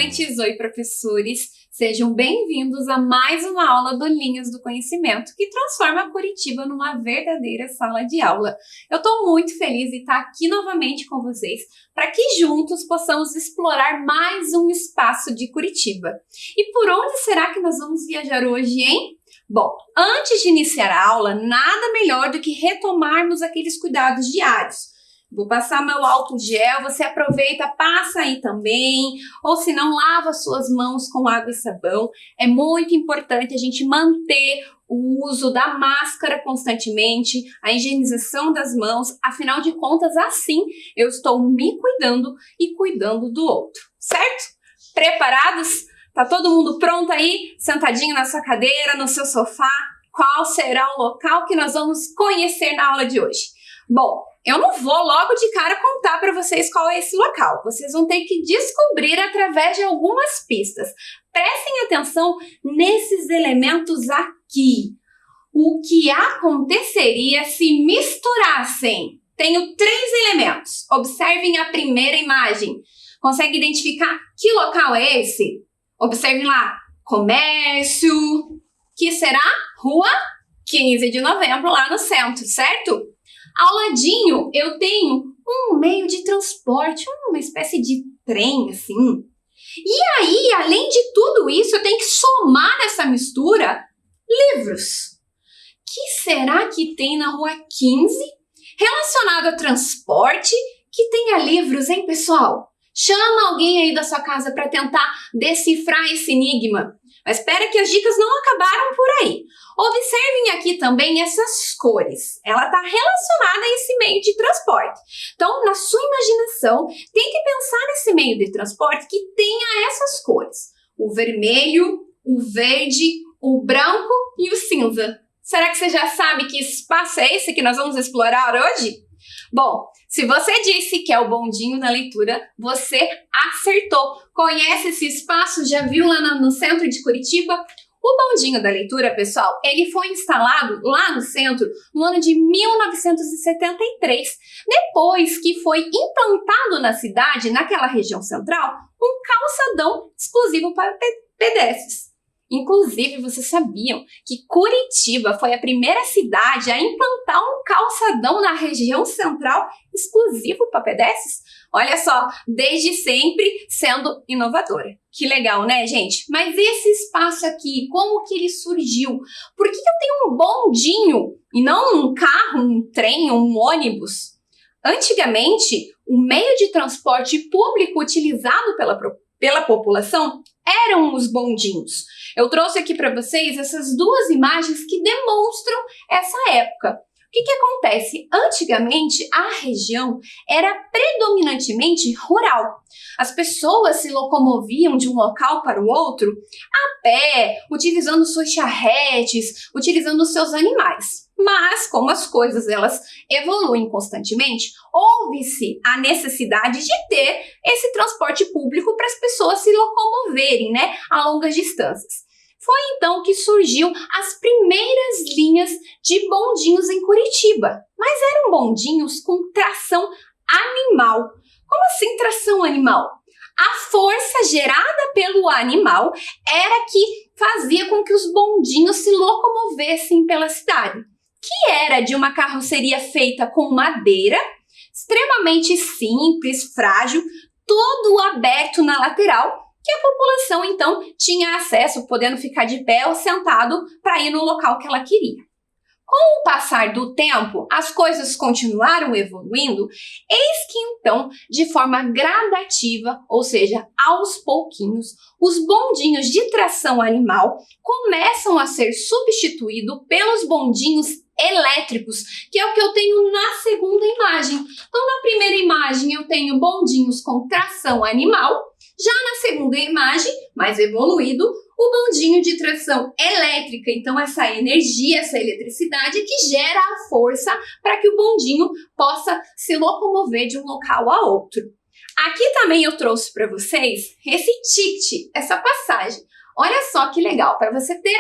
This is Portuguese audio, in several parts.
estudantes! Oi, professores! Sejam bem-vindos a mais uma aula do Linhas do Conhecimento, que transforma Curitiba numa verdadeira sala de aula. Eu estou muito feliz de estar aqui novamente com vocês, para que juntos possamos explorar mais um espaço de Curitiba. E por onde será que nós vamos viajar hoje, hein? Bom, antes de iniciar a aula, nada melhor do que retomarmos aqueles cuidados diários. Vou passar meu álcool gel, você aproveita, passa aí também, ou se não, lava suas mãos com água e sabão. É muito importante a gente manter o uso da máscara constantemente, a higienização das mãos, afinal de contas, assim eu estou me cuidando e cuidando do outro, certo? Preparados? Tá todo mundo pronto aí? Sentadinho na sua cadeira, no seu sofá? Qual será o local que nós vamos conhecer na aula de hoje? Bom, eu não vou logo de cara contar para vocês qual é esse local. Vocês vão ter que descobrir através de algumas pistas. Prestem atenção nesses elementos aqui. O que aconteceria se misturassem? Tenho 3 elementos. Observem a primeira imagem. Consegue identificar que local é esse? Observem lá. Comércio. Que será? Rua 15 de novembro, lá no centro, certo? Ao ladinho, eu tenho um meio de transporte, uma espécie de trem, assim. E aí, além de tudo isso, eu tenho que somar nessa mistura livros. Que será que tem na Rua 15 relacionado a transporte que tenha livros, hein, pessoal? Chama alguém aí da sua casa para tentar decifrar esse enigma. Mas espera que as dicas não acabaram por aí. Observem aqui também essas cores. Ela está relacionada a esse meio de transporte. Então, na sua imaginação, tente pensar nesse meio de transporte que tenha essas cores. O vermelho, o verde, o branco e o cinza. Será que você já sabe que espaço é esse que nós vamos explorar hoje? Bom, se você disse que é o bondinho da leitura, você acertou. Conhece esse espaço? Já viu lá no centro de Curitiba? O bondinho da leitura, pessoal, ele foi instalado lá no centro no ano de 1973, depois que foi implantado na cidade, naquela região central, um calçadão exclusivo para pedestres. Inclusive, vocês sabiam que Curitiba foi a primeira cidade a implantar um calçadão na região central exclusivo para pedestres? Olha só, desde sempre sendo inovadora. Que legal, né, gente? Mas esse espaço aqui, como que ele surgiu? Por que eu tenho um bondinho e não um carro, um trem, um ônibus? Antigamente, o meio de transporte público utilizado pela população eram os bondinhos. Eu trouxe aqui para vocês essas 2 imagens que demonstram essa época. O que acontece? Antigamente, a região era predominantemente rural. As pessoas se locomoviam de um local para o outro a pé, utilizando suas charretes, utilizando seus animais. Mas, como as coisas elas evoluem constantemente, houve-se a necessidade de ter esse transporte público para as pessoas se locomoverem, né, a longas distâncias. Foi então que surgiu as primeiras linhas de bondinhos em Curitiba. Mas eram bondinhos com tração animal. Como assim tração animal? A força gerada pelo animal era que fazia com que os bondinhos se locomovessem pela cidade, que era de uma carroceria feita com madeira, extremamente simples, frágil, todo aberto na lateral, que a população, então, tinha acesso, podendo ficar de pé ou sentado para ir no local que ela queria. Com o passar do tempo, as coisas continuaram evoluindo, eis que, então, de forma gradativa, ou seja, aos pouquinhos, os bondinhos de tração animal começam a ser substituídos pelos bondinhos elétricos, que é o que eu tenho na segunda imagem. Então, na primeira imagem, eu tenho bondinhos com tração animal. Já na segunda imagem, mais evoluído, o bondinho de tração elétrica. Então, essa energia, essa eletricidade que gera a força para que o bondinho possa se locomover de um local a outro. Aqui também eu trouxe para vocês esse ticket, essa passagem. Olha só que legal, para você ter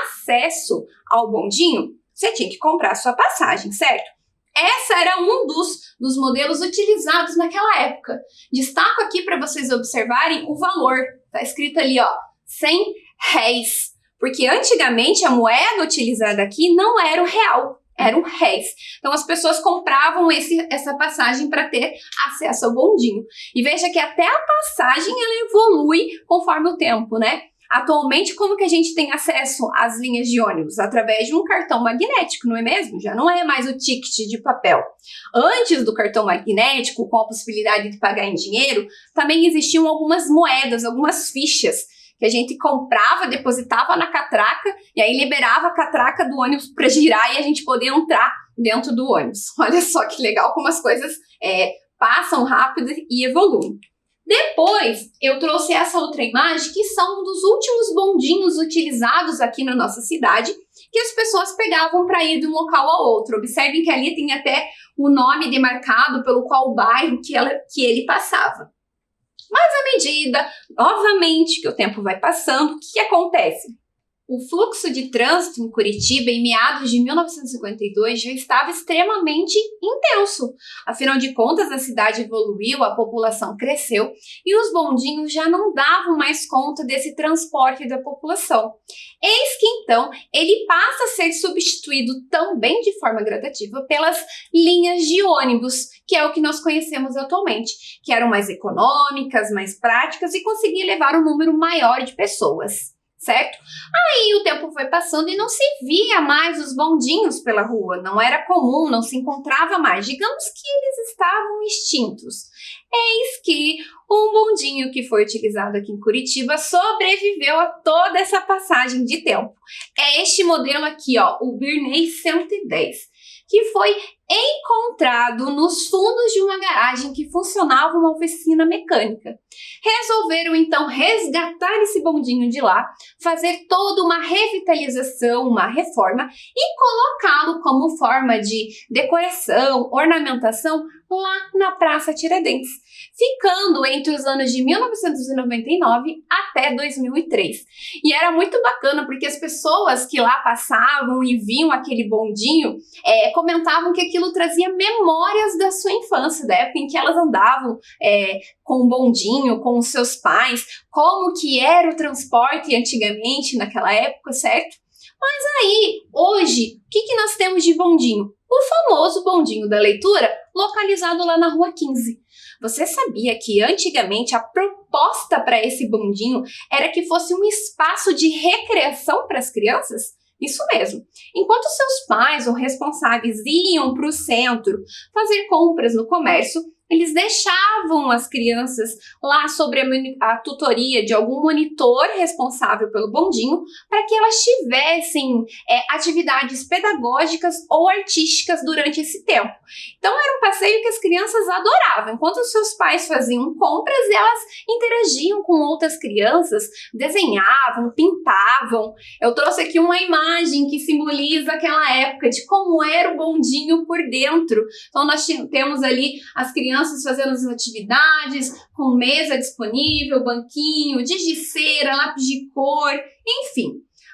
acesso ao bondinho, você tinha que comprar a sua passagem, certo? Essa era um dos modelos utilizados naquela época. Destaco aqui para vocês observarem o valor, tá Tá escrito ali, ó, 100 réis. Porque antigamente a moeda utilizada aqui não era o real, era o réis. Então as pessoas compravam essa passagem para ter acesso ao bondinho. E veja que até a passagem ela evolui conforme o tempo, né? Atualmente, como que a gente tem acesso às linhas de ônibus? Através de um cartão magnético, não é mesmo? Já não é mais o ticket de papel. Antes do cartão magnético, com a possibilidade de pagar em dinheiro, também existiam algumas moedas, algumas fichas, que a gente comprava, depositava na catraca, e aí liberava a catraca do ônibus para girar e a gente poder entrar dentro do ônibus. Olha só que legal como as coisas passam rápido e evoluem. Depois, eu trouxe essa outra imagem, que são um dos últimos bondinhos utilizados aqui na nossa cidade, que as pessoas pegavam para ir de um local ao outro. Observem que ali tem até o nome demarcado pelo qual o bairro que ele passava. Mas à medida, novamente, que o tempo vai passando, o que acontece? O fluxo de trânsito em Curitiba, em meados de 1952, já estava extremamente intenso. Afinal de contas, a cidade evoluiu, a população cresceu e os bondinhos já não davam mais conta desse transporte da população. Eis que, então, ele passa a ser substituído também de forma gradativa pelas linhas de ônibus, que é o que nós conhecemos atualmente, que eram mais econômicas, mais práticas e conseguiam levar um número maior de pessoas. Certo? Aí o tempo foi passando e não se via mais os bondinhos pela rua, não era comum, não se encontrava mais, digamos que eles estavam extintos. Eis que um bondinho que foi utilizado aqui em Curitiba sobreviveu a toda essa passagem de tempo. É este modelo aqui, ó, o Birney 110, que foi encontrado nos fundos de uma garagem que funcionava uma oficina mecânica. Resolveram então resgatar esse bondinho de lá, fazer toda uma revitalização, uma reforma e colocá-lo como forma de decoração, ornamentação lá na Praça Tiradentes, ficando entre os anos de 1999 até 2003. E era muito bacana porque as pessoas que lá passavam e viam aquele bondinho comentavam que aquilo trazia memórias da sua infância, da época em que elas andavam com o bondinho, com os seus pais, como que era o transporte antigamente naquela época, certo? Mas aí, hoje, o que nós temos de bondinho? O famoso bondinho da leitura, localizado lá na Rua 15. Você sabia que antigamente a proposta para esse bondinho era que fosse um espaço de recreação para as crianças? Isso mesmo. Enquanto seus pais ou responsáveis iam para o centro fazer compras no comércio, eles deixavam as crianças lá sob a tutoria de algum monitor responsável pelo bondinho para que elas tivessem atividades pedagógicas ou artísticas durante esse tempo. Então era um passeio que as crianças adoravam. Enquanto os seus pais faziam compras, elas interagiam com outras crianças, desenhavam, pintavam. Eu trouxe aqui uma imagem que simboliza aquela época de como era o bondinho por dentro. Então nós temos ali as crianças fazendo as atividades, com mesa disponível, banquinho, giz de cera, lápis de cor, enfim.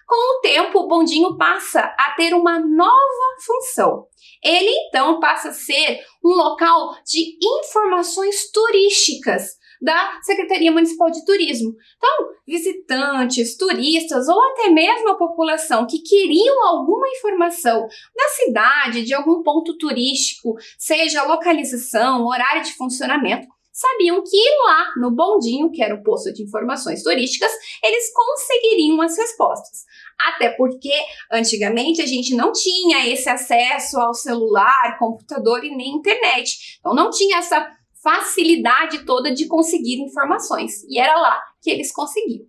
Com o tempo, o bondinho passa a ter uma nova função. Ele, então, passa a ser um local de informações turísticas da Secretaria Municipal de Turismo. Então, visitantes, turistas ou até mesmo a população que queriam alguma informação da cidade, de algum ponto turístico, seja localização, horário de funcionamento, sabiam que lá no bondinho, que era o posto de informações turísticas, eles conseguiriam as respostas. Até porque, antigamente, a gente não tinha esse acesso ao celular, computador e nem internet. Então, não tinha essa facilidade toda de conseguir informações. E era lá que eles conseguiam.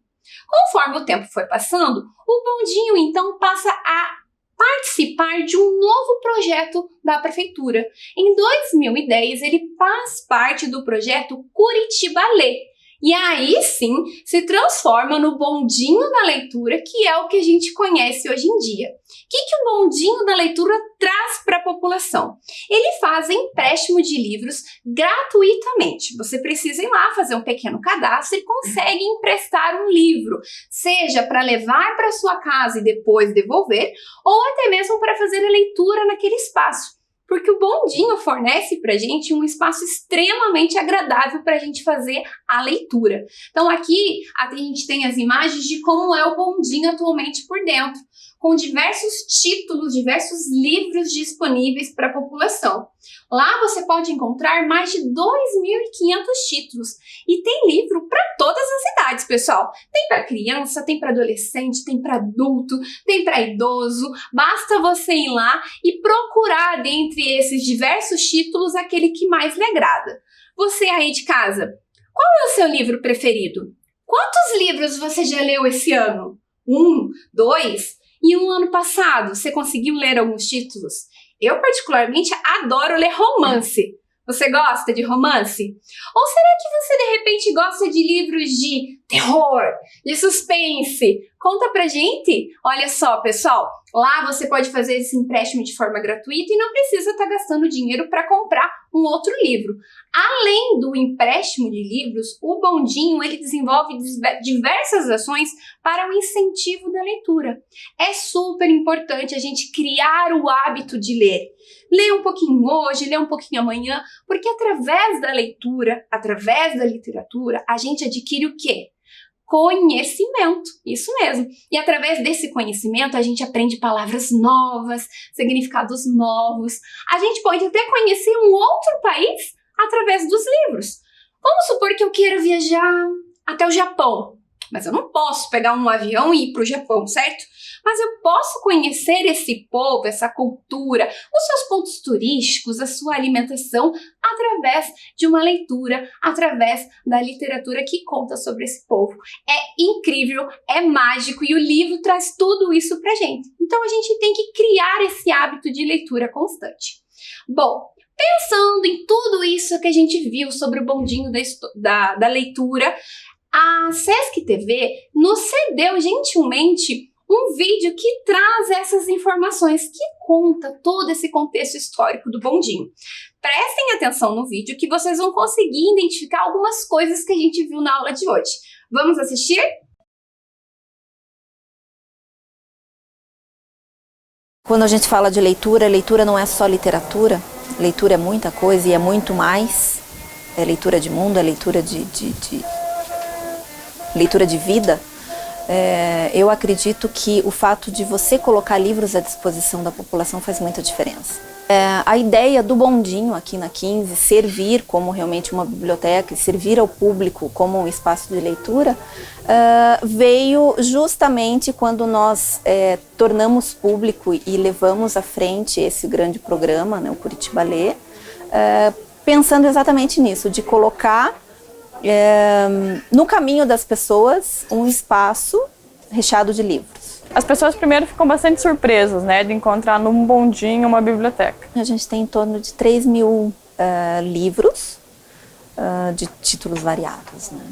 Conforme o tempo foi passando, o bondinho, então, passa a participar de um novo projeto da prefeitura. Em 2010, ele faz parte do projeto Curitiba Lê. E aí sim se transforma no bondinho da leitura, que é o que a gente conhece hoje em dia. O que o bondinho da leitura traz para a população? Ele faz empréstimo de livros gratuitamente. Você precisa ir lá fazer um pequeno cadastro e consegue emprestar um livro, seja para levar para sua casa e depois devolver, ou até mesmo para fazer a leitura naquele espaço. Porque o bondinho fornece pra gente um espaço extremamente agradável para a gente fazer a leitura. Então aqui a gente tem as imagens de como é o bondinho atualmente por dentro, com diversos títulos, diversos livros disponíveis para a população. Lá você pode encontrar mais de 2.500 títulos e tem livro para todas as idades, pessoal. Tem para criança, tem para adolescente, tem para adulto, tem para idoso. Basta você ir lá e procurar dentre esses diversos títulos aquele que mais lhe agrada. Você aí de casa, qual é o seu livro preferido? Quantos livros você já leu esse ano? 1, 2? E um ano passado, você conseguiu ler alguns títulos? Eu, particularmente, adoro ler romance. Você gosta de romance? Ou será que você, de repente, gosta de livros de terror, de suspense? Conta pra gente! Olha só, pessoal, lá você pode fazer esse empréstimo de forma gratuita e não precisa estar gastando dinheiro para comprar um outro livro. Além do empréstimo de livros, o Bondinho ele desenvolve diversas ações para o incentivo da leitura. É super importante a gente criar o hábito de ler. Ler um pouquinho hoje, ler um pouquinho amanhã, porque através da leitura, através da literatura, a gente adquire o quê? Conhecimento, isso mesmo. E através desse conhecimento a gente aprende palavras novas, significados novos. A gente pode até conhecer um outro país através dos livros. Vamos supor que eu queira viajar até o Japão, mas eu não posso pegar um avião e ir para o Japão, certo? Mas eu posso conhecer esse povo, essa cultura, os seus pontos turísticos, a sua alimentação, através de uma leitura, através da literatura que conta sobre esse povo. É incrível, é mágico e o livro traz tudo isso pra gente. Então a gente tem que criar esse hábito de leitura constante. Bom, pensando em tudo isso que a gente viu sobre o bondinho da leitura, a Sesc TV nos cedeu gentilmente um vídeo que traz essas informações, que conta todo esse contexto histórico do bondinho. Prestem atenção no vídeo que vocês vão conseguir identificar algumas coisas que a gente viu na aula de hoje. Vamos assistir? Quando a gente fala de leitura, leitura não é só literatura, leitura é muita coisa e é muito mais. É leitura de mundo, é leitura leitura de vida. Eu acredito que o fato de você colocar livros à disposição da população faz muita diferença. A ideia do bondinho aqui na 15, servir como realmente uma biblioteca e servir ao público como um espaço de leitura, veio justamente quando nós tornamos público e levamos à frente esse grande programa, né, o Curitiba Lê, pensando exatamente nisso, de colocar no caminho das pessoas um espaço recheado de livros. As pessoas primeiro ficam bastante surpresas, né, de encontrar num bondinho uma biblioteca. A gente tem em torno de 3.000 livros de títulos variados, né?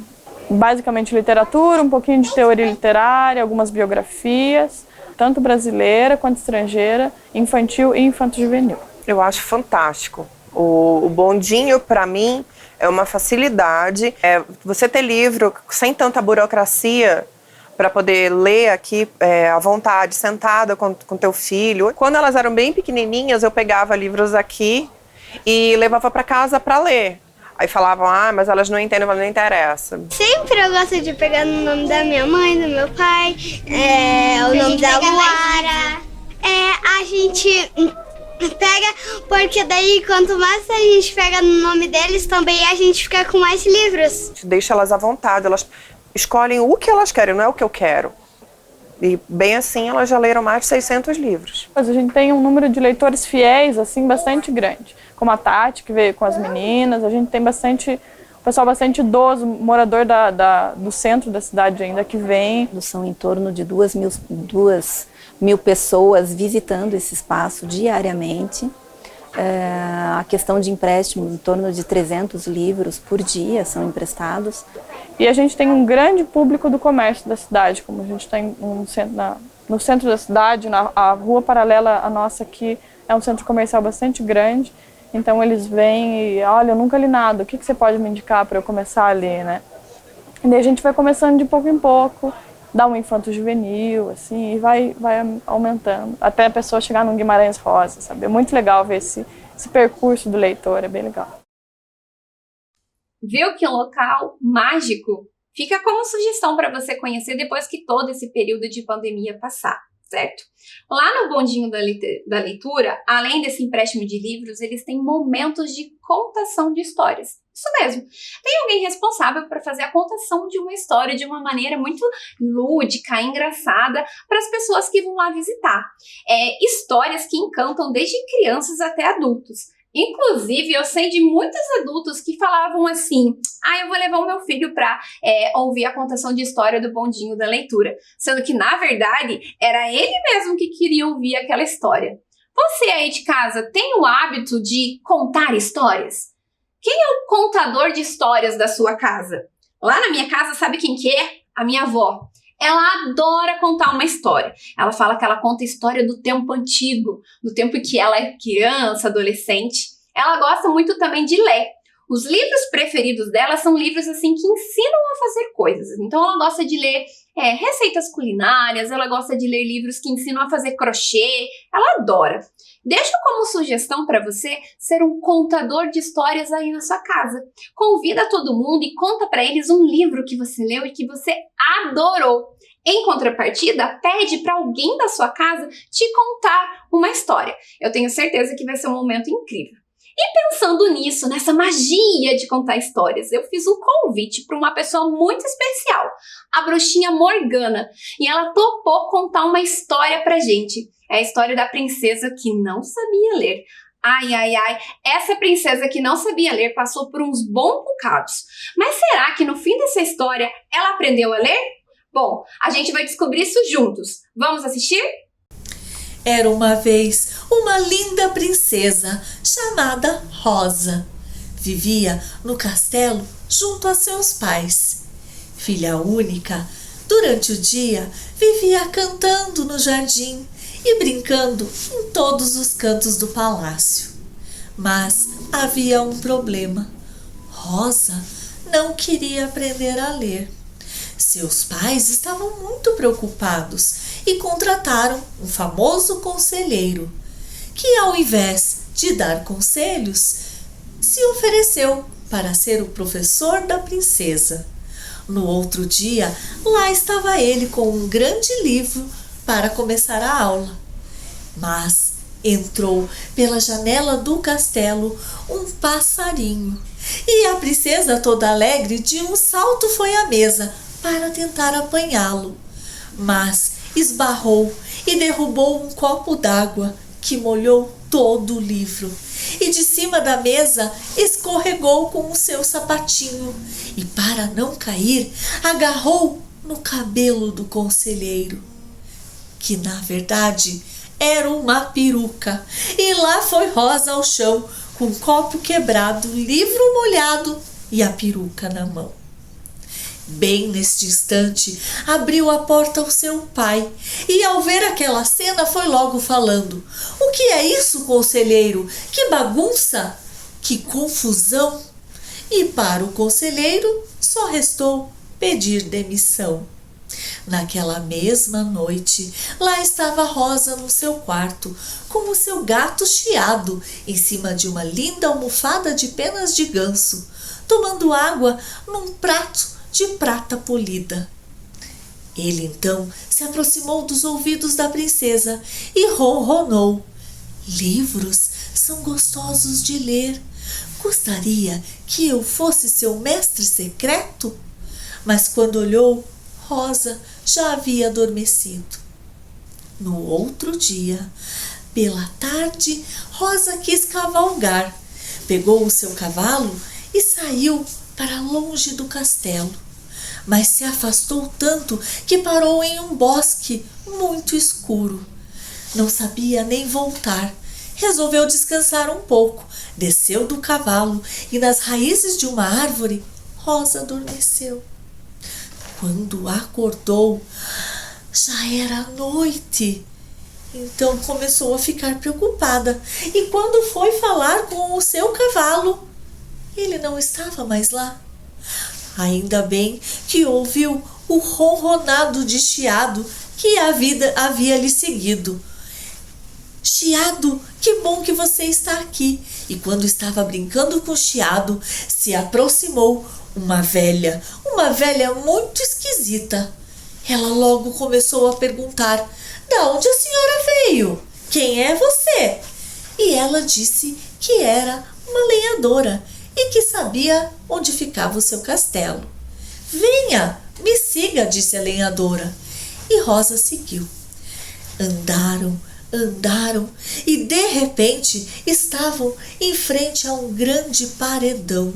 Basicamente literatura, um pouquinho de teoria literária, algumas biografias, tanto brasileira quanto estrangeira, infantil e infanto-juvenil. Eu acho fantástico. O bondinho, para mim, é uma facilidade. Você ter livro sem tanta burocracia para poder ler aqui à vontade, sentada com teu filho. Quando elas eram bem pequenininhas, eu pegava livros aqui e levava para casa para ler. Aí falavam, mas elas não entendem, mas não interessa. Sempre eu gosto de pegar no nome da minha mãe, do meu pai, o nome da Luara. A gente pega, porque daí quanto mais a gente pega no nome deles, também a gente fica com mais livros. Deixa elas à vontade, elas escolhem o que elas querem, não é o que eu quero. E bem assim, elas já leram mais de 600 livros. Mas a gente tem um número de leitores fiéis, assim, bastante grande. Como a Tati, que veio com as meninas, a gente tem um pessoal bastante idoso, morador do centro da cidade ainda, que vem. São em torno de 2.000 pessoas visitando esse espaço diariamente. A questão de empréstimo, em torno de 300 livros por dia são emprestados. E a gente tem um grande público do comércio da cidade, como a gente tem no centro da cidade, a rua paralela à nossa aqui é um centro comercial bastante grande, então eles vêm e, olha, eu nunca li nada, o que você pode me indicar para eu começar a ler, né? E daí a gente vai começando de pouco em pouco dá um infanto-juvenil, assim, e vai aumentando, até a pessoa chegar num Guimarães Rosa, sabe? É muito legal ver esse percurso do leitor, é bem legal. Viu que local mágico? Fica como sugestão para você conhecer depois que todo esse período de pandemia passar, certo? Lá no Bondinho da Leitura, além desse empréstimo de livros, eles têm momentos de contação de histórias. Isso mesmo. Tem alguém responsável para fazer a contação de uma história de uma maneira muito lúdica, engraçada, para as pessoas que vão lá visitar. Histórias que encantam desde crianças até adultos. Inclusive, eu sei de muitos adultos que falavam assim: eu vou levar o meu filho para ouvir a contação de história do Bondinho da Leitura. Sendo que, na verdade, era ele mesmo que queria ouvir aquela história. Você aí de casa tem o hábito de contar histórias? Quem é o contador de histórias da sua casa? Lá na minha casa, sabe quem que é? A minha avó. Ela adora contar uma história. Ela fala que ela conta a história do tempo antigo, do tempo que ela é criança, adolescente. Ela gosta muito também de ler. Os livros preferidos dela são livros assim que ensinam a fazer coisas. Então ela gosta de ler receitas culinárias, ela gosta de ler livros que ensinam a fazer crochê. Ela adora. Deixo como sugestão para você ser um contador de histórias aí na sua casa. Convida todo mundo e conta para eles um livro que você leu e que você adorou. Em contrapartida, pede para alguém da sua casa te contar uma história. Eu tenho certeza que vai ser um momento incrível. E pensando nisso, nessa magia de contar histórias, eu fiz um convite para uma pessoa muito especial, a bruxinha Morgana, e ela topou contar uma história pra gente. É a história da princesa que não sabia ler. Ai, essa princesa que não sabia ler passou por uns bons bocados. Mas será que no fim dessa história ela aprendeu a ler? Bom, a gente vai descobrir isso juntos. Vamos assistir? Era uma vez uma linda princesa chamada Rosa. Vivia no castelo junto a seus pais. Filha única, durante o dia vivia cantando no jardim e brincando em todos os cantos do palácio. Mas havia um problema. Rosa não queria aprender a ler. Seus pais estavam muito preocupados e contrataram um famoso conselheiro, que ao invés de dar conselhos, se ofereceu para ser o professor da princesa. No outro dia, lá estava ele com um grande livro para começar a aula. Mas entrou pela janela do castelo um passarinho, e a princesa, toda alegre, de um salto foi à mesa para tentar apanhá-lo, mas esbarrou e derrubou um copo d'água que molhou todo o livro, e de cima da mesa escorregou com o seu sapatinho e, para não cair, agarrou no cabelo do conselheiro, que na verdade era uma peruca, e lá foi Rosa ao chão com o copo quebrado, o livro molhado e a peruca na mão. Bem neste instante, abriu a porta ao seu pai e, ao ver aquela cena, foi logo falando: "O que é isso, conselheiro? Que bagunça! Que confusão!" E para o conselheiro só restou pedir demissão. Naquela mesma noite, lá estava Rosa no seu quarto, com o seu gato Chiado em cima de uma linda almofada de penas de ganso, tomando água num prato de prata polida. Ele então se aproximou dos ouvidos da princesa e ronronou: "Livros são gostosos de ler. Gostaria que eu fosse seu mestre secreto?" Mas quando olhou, Rosa já havia adormecido. No outro dia, pela tarde, Rosa quis cavalgar. Pegou o seu cavalo e saiu para longe do castelo, mas se afastou tanto que parou em um bosque muito escuro. Não sabia nem voltar. Resolveu descansar um pouco, desceu do cavalo e, nas raízes de uma árvore, Rosa adormeceu. Quando acordou, já era noite. Então começou a ficar preocupada, e quando foi falar com o seu cavalo, ele não estava mais lá. Ainda bem que ouviu o ronronado de Chiado que a vida havia lhe seguido. Chiado, que bom que você está aqui. E quando estava brincando com Chiado, se aproximou uma velha muito esquisita. Ela logo começou a perguntar: "Da onde a senhora veio? Quem é você?" E ela disse que era uma lenhadora e que sabia onde ficava o seu castelo. "Venha, me siga", disse a lenhadora. E Rosa seguiu. Andaram e de repente estavam em frente a um grande paredão,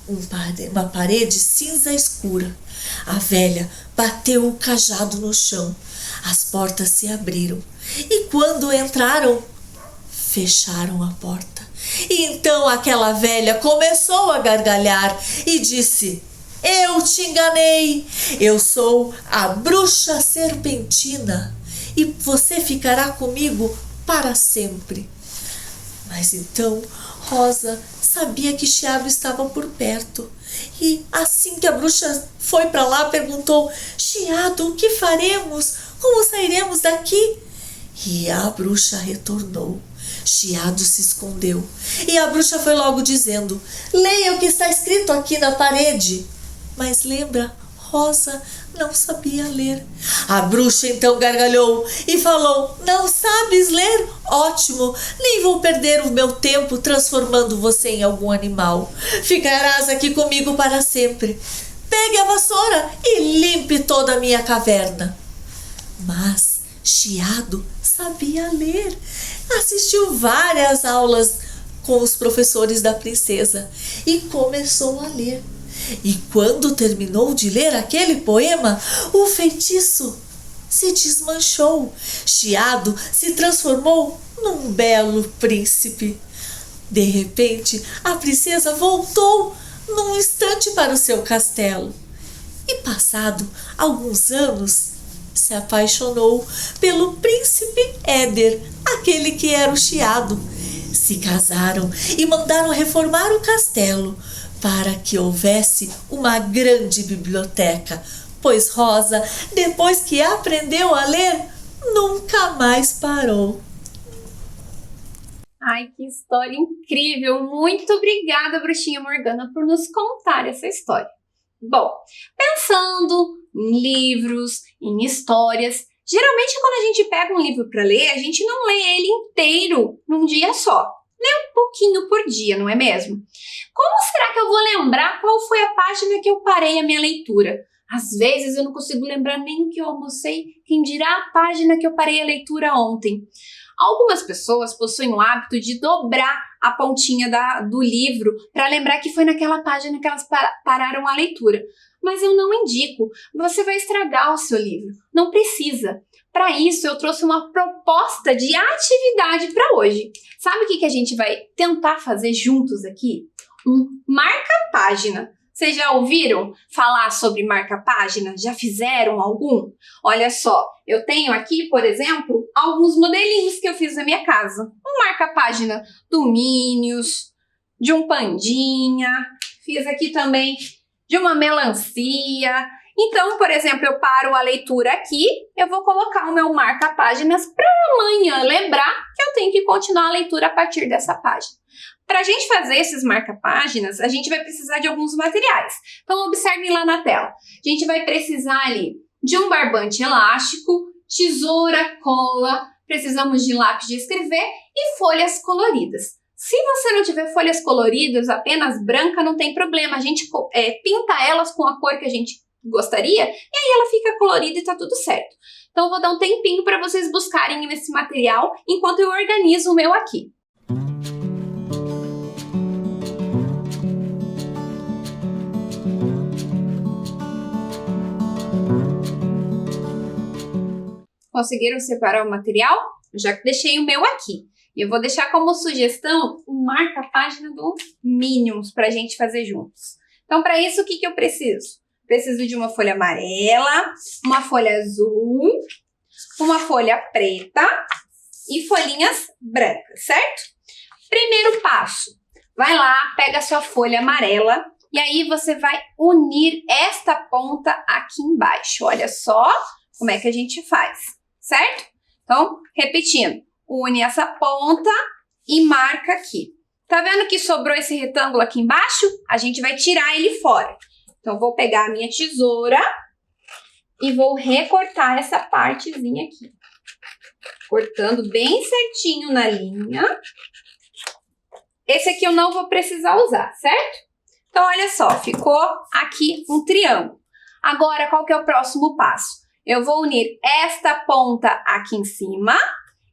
uma parede cinza escura. A velha bateu o cajado no chão, as portas se abriram e quando entraram, fecharam a porta. E então aquela velha começou a gargalhar e disse: "Eu te enganei, eu sou a bruxa serpentina e você ficará comigo para sempre." Mas então Rosa sabia que Chiado estava por perto e assim que a bruxa foi para lá, perguntou: "Chiado, o que faremos? Como sairemos daqui?" E a bruxa retornou. Chiado se escondeu e a bruxa foi logo dizendo: "Leia o que está escrito aqui na parede." Mas lembra, Rosa não sabia ler. A bruxa então gargalhou e falou: "Não sabes ler? Ótimo, nem vou perder o meu tempo transformando você em algum animal. Ficarás aqui comigo para sempre. Pegue a vassoura e limpe toda a minha caverna." Mas Chiado sabia ler. Assistiu várias aulas com os professores da princesa e começou a ler. E quando terminou de ler aquele poema, o feitiço se desmanchou. Chiado se transformou num belo príncipe. De repente, a princesa voltou num instante para o seu castelo. E passado alguns anos, se apaixonou pelo príncipe Éder, aquele que era o Chiado. Se casaram e mandaram reformar o castelo para que houvesse uma grande biblioteca, pois Rosa, depois que aprendeu a ler, nunca mais parou. Ai, que história incrível! Muito obrigada, Bruxinha Morgana, por nos contar essa história. Bom, pensando em livros, em histórias, geralmente quando a gente pega um livro para ler, a gente não lê ele inteiro num dia só. Lê um pouquinho por dia, não é mesmo? Como será que eu vou lembrar qual foi a página que eu parei a minha leitura? Às vezes eu não consigo lembrar nem o que eu almocei, quem dirá a página que eu parei a leitura ontem. Algumas pessoas possuem o hábito de dobrar a pontinha do livro para lembrar que foi naquela página que elas pararam a leitura. Mas eu não indico, você vai estragar o seu livro. Não precisa. Para isso, eu trouxe uma proposta de atividade para hoje. Sabe o que a gente vai tentar fazer juntos aqui? Um marca-página. Vocês já ouviram falar sobre marca-página? Já fizeram algum? Olha só, eu tenho aqui, por exemplo, alguns modelinhos que eu fiz na minha casa. Um marca-página do Minions, de um pandinha, fiz aqui também de uma melancia. Então, por exemplo, eu paro a leitura aqui, eu vou colocar o meu marca-páginas para amanhã lembrar que eu tenho que continuar a leitura a partir dessa página. Para a gente fazer esses marca-páginas, a gente vai precisar de alguns materiais. Então, observem lá na tela. A gente vai precisar ali de um barbante elástico, tesoura, cola, precisamos de lápis de escrever e folhas coloridas. Se você não tiver folhas coloridas, apenas branca, não tem problema. A gente pinta elas com a cor que a gente gostaria e aí ela fica colorida e tá tudo certo. Então, eu vou dar um tempinho para vocês buscarem esse material enquanto eu organizo o meu aqui. Conseguiram separar o material? Eu já deixei o meu aqui. E eu vou deixar como sugestão um marca-página do Minions para a gente fazer juntos. Então, para isso, o que eu preciso? Preciso de uma folha amarela, uma folha azul, uma folha preta e folhinhas brancas, certo? Primeiro passo. Vai lá, pega a sua folha amarela E aí você vai unir esta ponta aqui embaixo. Olha só como é que a gente faz, certo? Então, repetindo, une essa ponta e marca aqui. Tá vendo que sobrou esse retângulo aqui embaixo? A gente vai tirar ele fora. Então, vou pegar a minha tesoura e vou recortar essa partezinha aqui. Cortando bem certinho na linha. Esse aqui eu não vou precisar usar, certo? Então, olha só, ficou aqui um triângulo. Agora, qual que é o próximo passo? Eu vou unir esta ponta aqui em cima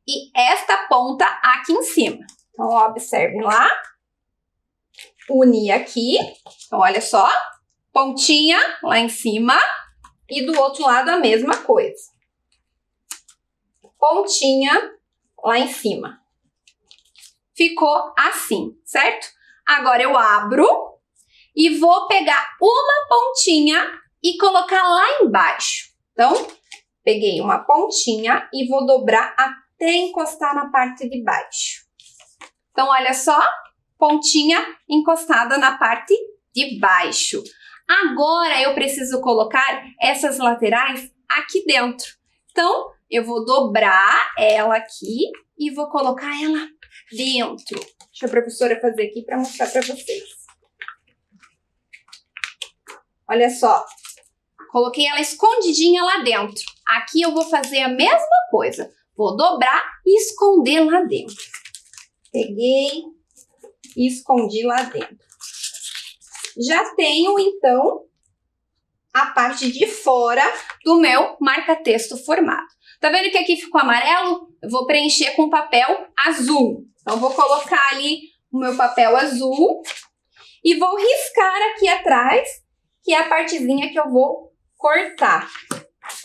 e esta ponta aqui em cima. Então, observem lá. Uni aqui. Então, olha só. Pontinha lá em cima e do outro lado a mesma coisa. Pontinha lá em cima. Ficou assim, certo? Agora eu abro e vou pegar uma pontinha e colocar lá embaixo. Então, peguei uma pontinha e vou dobrar até encostar na parte de baixo. Então, olha só, pontinha encostada na parte de baixo. Agora, eu preciso colocar essas laterais aqui dentro. Então, eu vou dobrar ela aqui e vou colocar ela dentro. Deixa a professora fazer aqui para mostrar para vocês. Olha só, coloquei ela escondidinha lá dentro. Aqui eu vou fazer a mesma coisa. Vou dobrar e esconder lá dentro. Peguei e escondi lá dentro. Já tenho, então, a parte de fora do meu marca-texto formado. Tá vendo que aqui ficou amarelo? Eu vou preencher com papel azul. Então, vou colocar ali o meu papel azul e vou riscar aqui atrás, que é a partezinha que eu vou cortar.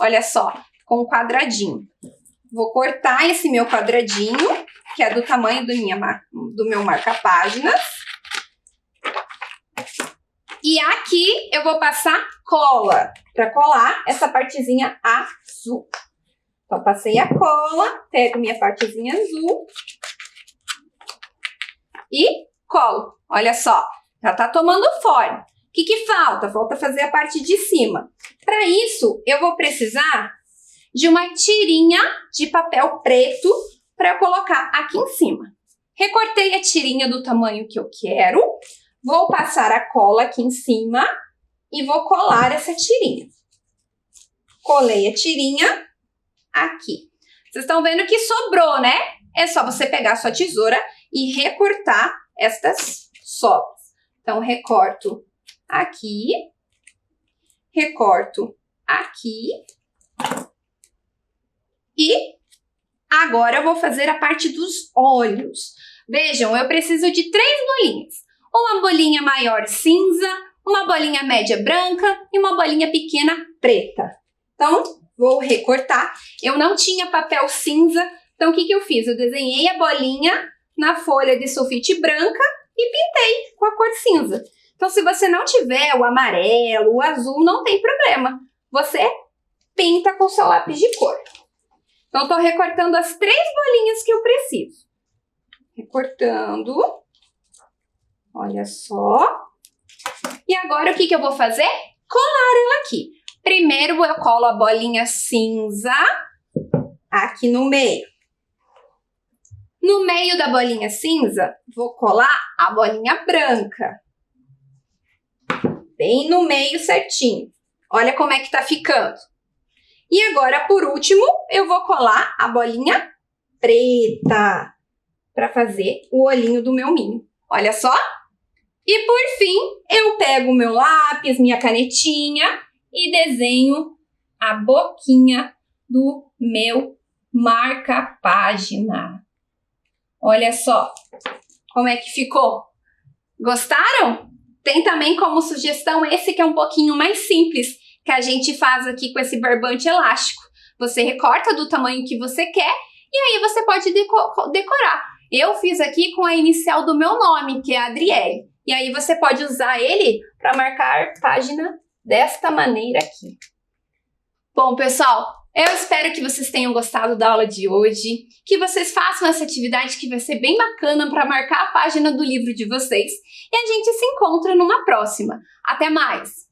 Olha só, com um quadradinho. Vou cortar esse meu quadradinho, que é do tamanho do meu marca-páginas. E aqui eu vou passar cola, para colar essa partezinha azul. Então, passei a cola, pego minha partezinha azul e colo. Olha só, já tá tomando forma. O que que falta? Falta fazer a parte de cima. Para isso, eu vou precisar de uma tirinha de papel preto para eu colocar aqui em cima. Recortei a tirinha do tamanho que eu quero. Vou passar a cola aqui em cima e vou colar essa tirinha. Colei a tirinha aqui. Vocês estão vendo que sobrou, né? É só você pegar a sua tesoura e recortar estas sobras. Então, recorto aqui, recorto aqui e agora eu vou fazer a parte dos olhos. Vejam, eu preciso de 3 bolinhas. Uma bolinha maior cinza, uma bolinha média branca e uma bolinha pequena preta. Então, vou recortar. Eu não tinha papel cinza, então o que que eu fiz? Eu desenhei a bolinha na folha de sulfite branca e pintei com a cor cinza. Então, se você não tiver o amarelo, o azul, não tem problema. Você pinta com seu lápis de cor. Então, eu tô recortando as 3 bolinhas que eu preciso. Recortando. Olha só. E agora, o que que eu vou fazer? Colar ela aqui. Primeiro, eu colo a bolinha cinza aqui no meio. No meio da bolinha cinza, vou colar a bolinha branca. Bem no meio certinho. Olha como é que tá ficando. E agora, por último, eu vou colar a bolinha preta para fazer o olhinho do meu Minho. Olha só. E por fim, eu pego o meu lápis, minha canetinha e desenho a boquinha do meu marca-página. Olha só como é que ficou. Gostaram? Tem também como sugestão esse que é um pouquinho mais simples, que a gente faz aqui com esse barbante elástico. Você recorta do tamanho que você quer e aí você pode decorar. Eu fiz aqui com a inicial do meu nome, que é Adriele. E aí você pode usar ele para marcar página desta maneira aqui. Bom, pessoal, Eu espero que vocês tenham gostado da aula de hoje, que vocês façam essa atividade que vai ser bem bacana para marcar a página do livro de vocês e a gente se encontra numa próxima. Até mais!